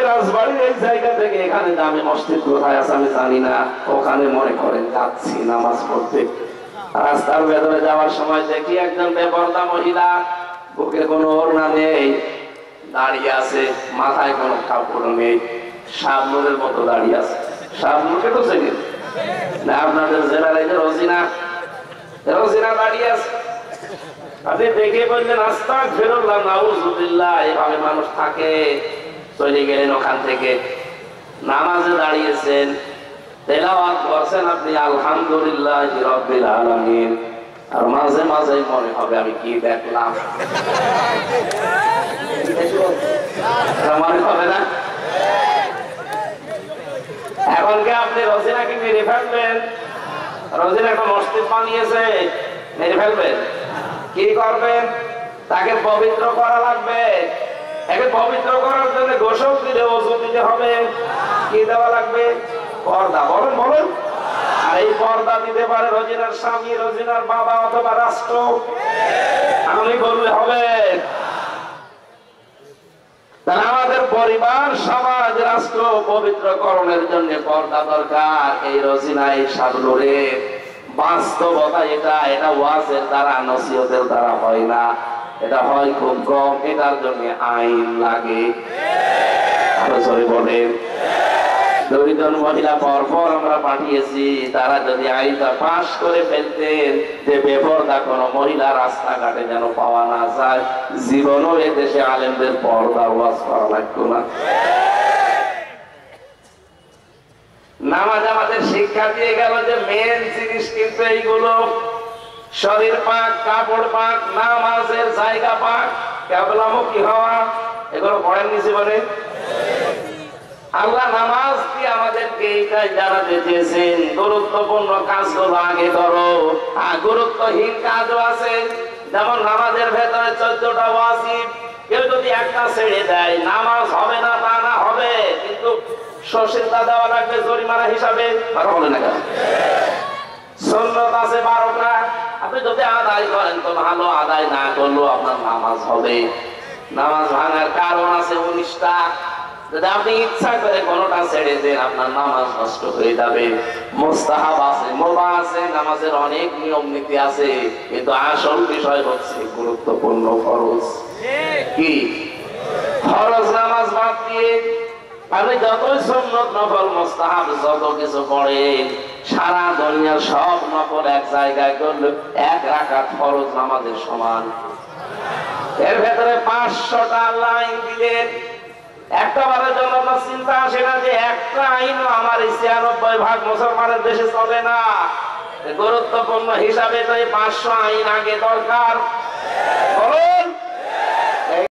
রাজবাড়ির এই জায়গা থেকে এখানে জামে মসজিদ কোথায় আছে আমি জানি না, ওখানে মনে করেন যাচ্ছি নামাজ পড়তে। রাস্তার ভেতরে যাওয়ার সময় দেখি একজন বেপরদা মহিলা, বুকে কোনো ওড়না নেই, দাঁড়িয়ে আছে, মাথায় কোনো কাপড় নেই, শাবনুরের মতো দাঁড়িয়ে আছে। শাবনুরকে তো চেনেন না আপনাদের জেলার? এই যে রোজিনা, রোজিনা দাঁড়িয়ে আছে। আপনি দেখে বললেন আস্তাগফিরুল্লাহ নাউযুবিল্লাহ, এভাবে মানুষ থাকে? চলে গেলেন ওখান থেকে, নামাজে দাঁড়িয়েছেন, তেলাওয়াত করছেন আপনি আলহামদুলিল্লাহি রাব্বিল আলামিন, আর মাঝে মাঝে মনে হবে আমি কি দেখলাম। মনে হবে না? এখন কি আপনি রোজিনাকে মেরে ফেলবেন? রোজিনা একটা মসজিদ বানিয়েছে, মেরে ফেলবেন? কি করবেন? তাকে পবিত্র করা লাগবে। একে পবিত্র করার জন্য গোসল দিলে, ওযু দিতে হবে। কি দেওয়া লাগবে? পর্দা। বলেন বলেন। আর এই পর্দা দিতে পারে রোজিনার স্বামী, রোজিনার বাবা অথবা রাষ্ট্র। আমি বললে হবে? তাহলে আমাদের পরিবার, সমাজ, রাষ্ট্র পবিত্রকরণের জন্য পর্দা দরকার। এই রোজিনা, এই শাবনুরের বাস্তবতা এটা। এটা ওয়াজের দ্বারা, নসিহতের দ্বারা হয় না, এটা হয় খুব কম। এটার জন্য আইন লাগে। আরো জোরে বলেন। 2 জন মহিলা পরপর আমরা পাঠিয়েছি, তারা যদি আইনটা পাশ করে ফেলতেন যে বেপরদা কোনো মহিলা রাস্তাঘাটে যেন পাওয়া না যায়, জীবনও এদেশে আলেমদের পর্দা ওয়াজ করা লাগতো না। নামাজ আমাদের শিক্ষা দিয়ে গেল যে মেন জিনিস কিন্তু এইগুলো, শরীর পাক, কাপড় পাক, নামাজের জায়গা পাক, কেবলামুখী হওয়া, এগুলো পড়েন নিছি বলে। আল্লাহ নামাজ দিয়ে আমাদেরকে এইটাই জানাতে চেয়েছেন, গুরুত্বপূর্ণ কাজগুলো আগে করো, আর গুরুত্বহীন কাজও আছে। যেমন নামাজের ভেতরে 14টা ওয়াজিব, কেউ যদি একটা ছেড়ে দেয় নামাজ হবে না তা না, হবে, কিন্তু সশিলতা দেওয়া লাগবে জরিমানা হিসাবে। কথা বলে না কেন? সুন্নাত আছে 12টা, আপনি যদি আদায় করেন তো ভালো, আদায় না করলেও আপনার নামাজ হবে। নামাজ ভাঙার কারণ আছে 19টা, যদি আপনি ইচ্ছা করে কোনোটা ছেড়ে দেন আপনার নামাজ নষ্ট হয়ে যাবে। মুস্তাহাব আছে, মুবাহ আছে, নামাজের অনেক নিয়ম নীতি আছে, কিন্তু আসল বিষয় হচ্ছে গুরুত্বপূর্ণ ফরজ। কি ফরজ নামাজ বাদ দিয়ে আপনি যতই সুন্নত, নফল, মুস্তাহাব যত কিছু পড়েন, সারা দুনিয়ার সব নফল এক জায়গায় করলে 1 রাকাত ফরজ নামাজের সমান। এর ভেতরে 500টা আল্লাহ আইন দিলেন। একটা বারের জন্য আপনার চিন্তা আসে না যে একটা আইনও আমার 96% মুসলমানের দেশে চলে না? গুরুত্বপূর্ণ হিসাবে তো এই 500 আইন আগে দরকার। বলো